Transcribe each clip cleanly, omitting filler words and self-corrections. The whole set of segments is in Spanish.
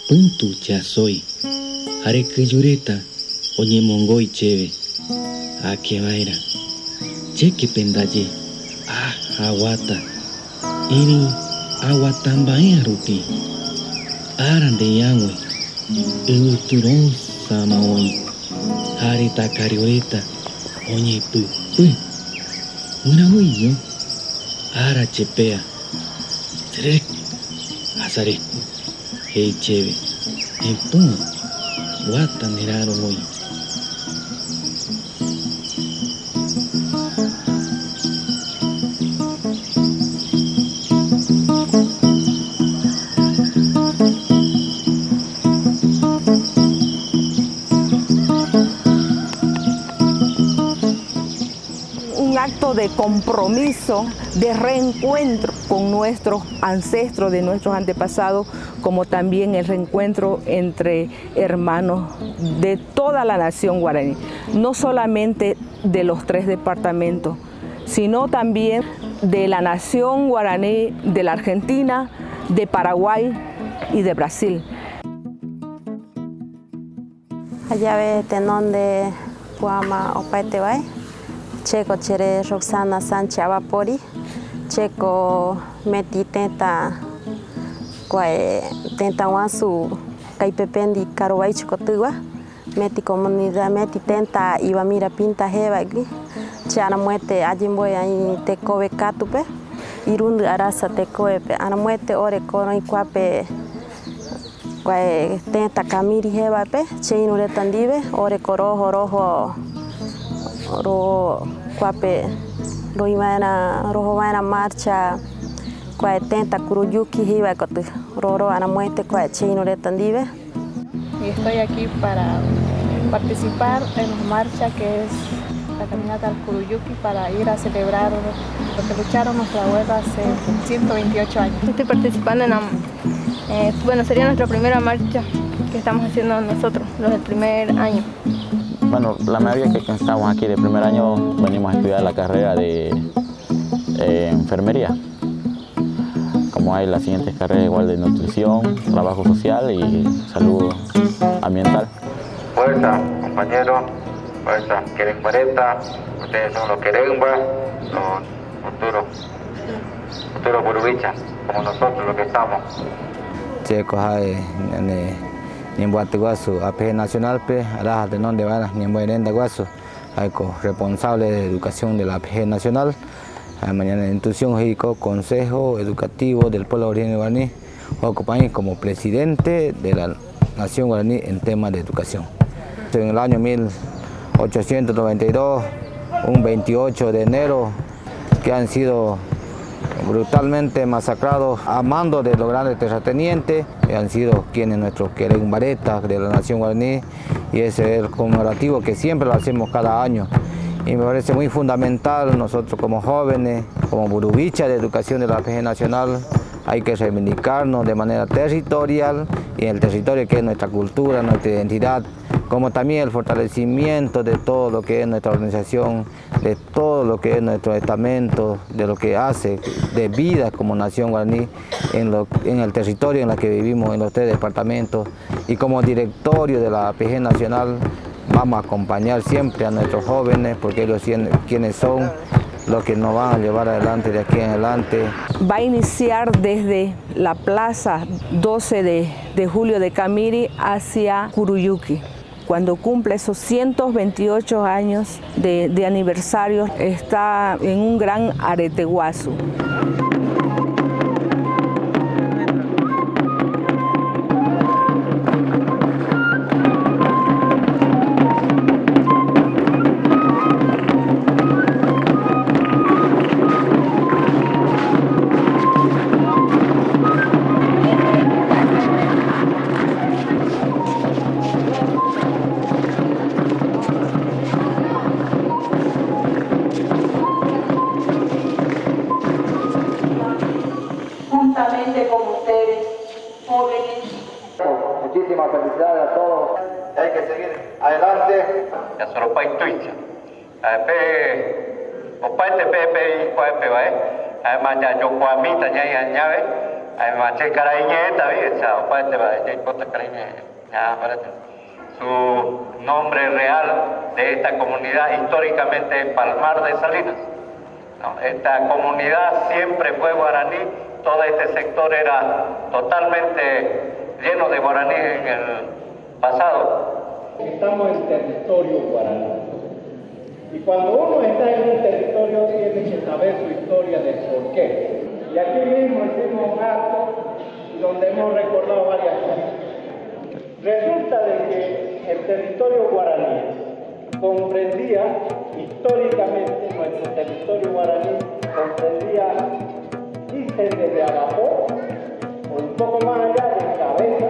Puntu chasoy, hare kuyureta, oñe mongoi cheve, ake vaera, cheque pendaye, aguata, iri aguatambae rupi, arande yangwe, uturon sama oi, hare takarioreta, oñe pu, una huillo, ara chepea, trek, azare. Hey cheve, en pum, guata neraro hoy. Un acto de compromiso, de reencuentro con nuestros ancestros, de nuestros antepasados, como también el reencuentro entre hermanos de toda la nación guaraní, no solamente de los 3 departamentos, sino también de la nación guaraní de la Argentina, de Paraguay y de Brasil. Allá ve tenón de Puama Opaetebay, Checo Chere Roxana Sánchez Abapori, Checo Meti Tenta Tenta Wansu Caipependi Carubay Chicotigua, Meti Comunidad Meti Tenta Ibamira Pinta Jebagri, Chana Muete Ajimboy ahí Tecobe Catupe, Irund Arasa Tecoepe, Ana Muete Ore Coro y Cuape Tenta Camiri Jebape, Cheinu Retandive, Ore Corojo Rojo Ro Cuape Rojo Vaina Marcha. Tenta Curuyuki Hiba Roro Ana Muerte Cheino Retandive. Y estoy aquí para participar en la marcha que es la caminata al Curuyuki para ir a celebrar lo que lucharon nuestros abuelos hace 128 años. Estoy participando en sería nuestra primera marcha que estamos haciendo nosotros, los del primer año. Bueno, la mayoría que estamos aquí de primer año venimos a estudiar la carrera de enfermería. Como hay las siguientes carreras igual de nutrición, trabajo social y salud ambiental. Fuerza, compañeros, fuerza, Querembareta, ustedes son los Queremba, los futuros Burubicha, como nosotros los que estamos. Checo hay Nimbuatiguasu, APG Nacional, Araja de Nonde Vanas, Nimbuerenda Guasu, hay responsable de educación de la APG Nacional. Mañana institución Jico, Consejo Educativo del Pueblo Originario Guaraní, ocupan como presidente de la Nación Guaraní en temas de educación. En el año 1892, un 28 de enero, que han sido brutalmente masacrados a mando de los grandes terratenientes, que han sido quienes nuestros Querembaretas de la Nación Guaraní, y ese es el conmemorativo que siempre lo hacemos cada año. Y me parece muy fundamental, nosotros como jóvenes, como Burubicha de Educación de la APG Nacional, hay que reivindicarnos de manera territorial y en el territorio que es nuestra cultura, nuestra identidad, como también el fortalecimiento de todo lo que es nuestra organización, de todo lo que es nuestro estamento, de lo que hace de vida como nación guaraní en el territorio en el que vivimos, en los 3 departamentos, y como directorio de la APG Nacional, vamos a acompañar siempre a nuestros jóvenes porque ellos quienes son los que nos van a llevar adelante de aquí en adelante. Va a iniciar desde la plaza 12 de julio de Camiri hacia Curuyuki. Cuando cumple esos 128 años de aniversario, está en un gran areteguazu. Como ustedes, jóvenes. Muchísimas felicidades a todos. Hay que seguir adelante. Ya solo para intuición. Opaete pepe y cuape, ¿vale? Además, ya yo cuamita ya llave. Maché Caraíñe, también, chao, parte va, ya importa Caraíñe, ya, parate. Su nombre real de esta comunidad históricamente es Palmar de Salinas. No, esta comunidad siempre fue guaraní, todo este sector era totalmente lleno de guaraní en el pasado. Estamos en territorio guaraní. Y cuando uno está en un territorio tiene que saber su historia del porqué. Y aquí mismo hicimos un acto donde hemos recordado varias cosas. Resulta de que el territorio guaraní comprendía, históricamente, nuestro territorio guaraní comprendía, dicen desde Abapó, o un poco más allá de Cabeza,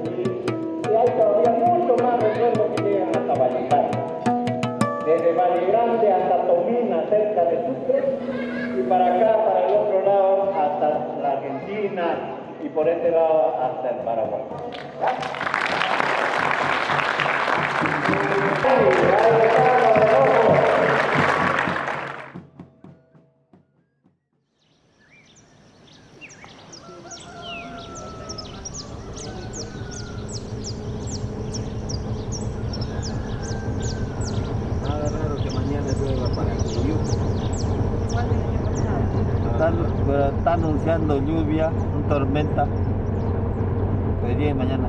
y hay todavía mucho más recuerdos que llegan hasta Vallecán. Desde Valle Grande hasta Tomina, cerca de Sucre, y para acá, para el otro lado, hasta la Argentina, y por este lado hasta el Paraguay. Nada raro que mañana llueva para Curuyuki. Está anunciando lluvia, una tormenta. Podría mañana.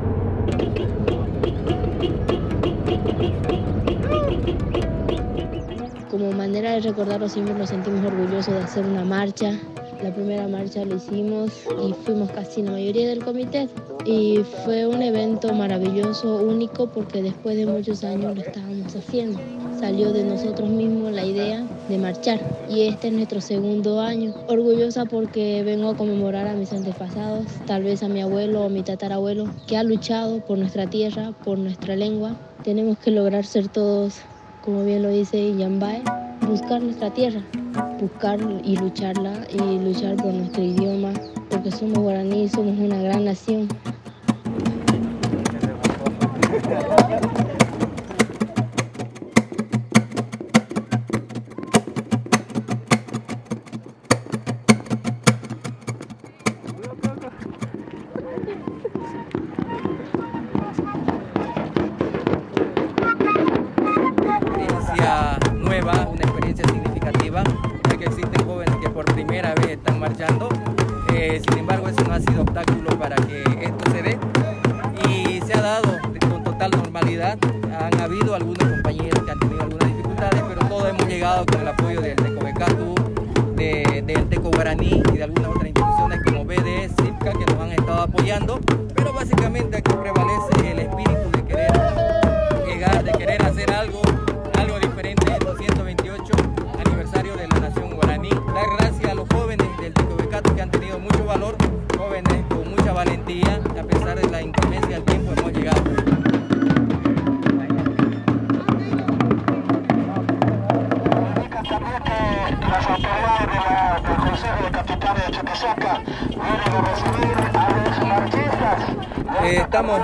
Como manera de recordarlo, siempre nos sentimos orgullosos de hacer una marcha. La primera marcha lo hicimos y fuimos casi la mayoría del comité. Y fue un evento maravilloso, único, porque después de muchos años lo estábamos haciendo. Salió de nosotros mismos la idea de marchar y este es nuestro segundo año. Orgullosa porque vengo a conmemorar a mis antepasados, tal vez a mi abuelo o mi tatarabuelo, que ha luchado por nuestra tierra, por nuestra lengua. Tenemos que lograr ser todos, como bien lo dice Yambae, buscar nuestra tierra, buscar y lucharla y luchar por nuestro idioma, porque somos guaraníes, somos una gran nación. Nueva, una experiencia significativa, ya que existen jóvenes que por primera vez están marchando. Sin embargo, eso no ha sido obstáculo para que esto se dé y se ha dado con total normalidad. Han habido algunos compañeros que han tenido algunas dificultades, pero todos hemos llegado con el apoyo del Tecovecatu, del Teco Guaraní y de algunas otras instituciones como BDS, CIPCA, que nos han estado apoyando, pero básicamente aquí prevalece el espíritu de querer llegar, de querer hacer algo diferente en el 228 aniversario de la Nación Guaraní. Dar gracias a los jóvenes del Tecovecatu que han tenido mucho valor, jóvenes con mucha valentía, que a pesar de la inclemencia del tiempo hemos llegado. Las autoridades del Consejo de Capitanes de Chuquisaca vienen a recibir a los marchistas. Estamos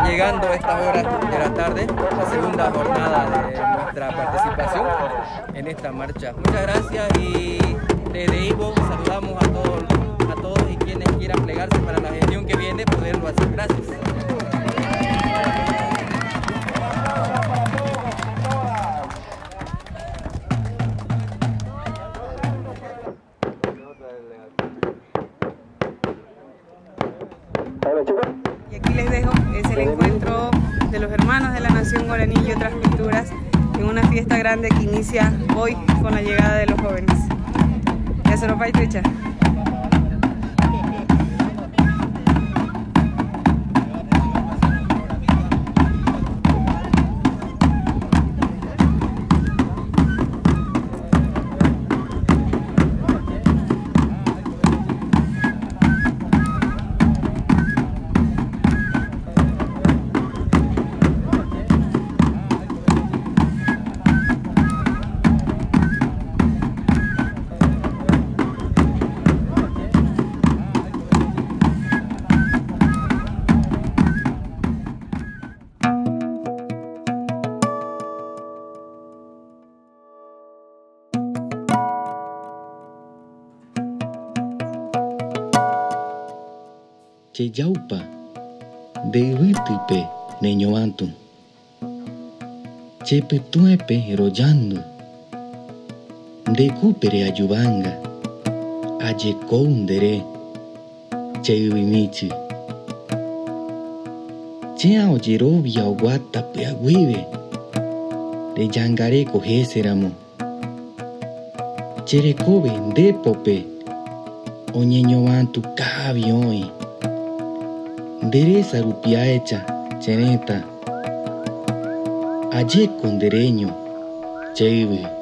llegando a estas horas de la tarde, la segunda jornada de nuestra participación en esta marcha. Muchas gracias y desde Ivo saludamos a todos y quienes quieran plegarse para la gestión que viene poderlo hacer. Gracias. Y aquí les dejo, es el encuentro de los hermanos de la Nación Guaraní y otras culturas en una fiesta grande que inicia hoy con la llegada de los jóvenes. Ya se lo va a trucha. che yaupa de vitipe neñoantu che petuepe rollando de cupere ayubanga ayecondere che vimichi che aoyerovia oguata pe agüive de yangare cogeseramo che recobe depope oñeñoantu cabioi dereza rupiaecha chereta aye con dereño cheibe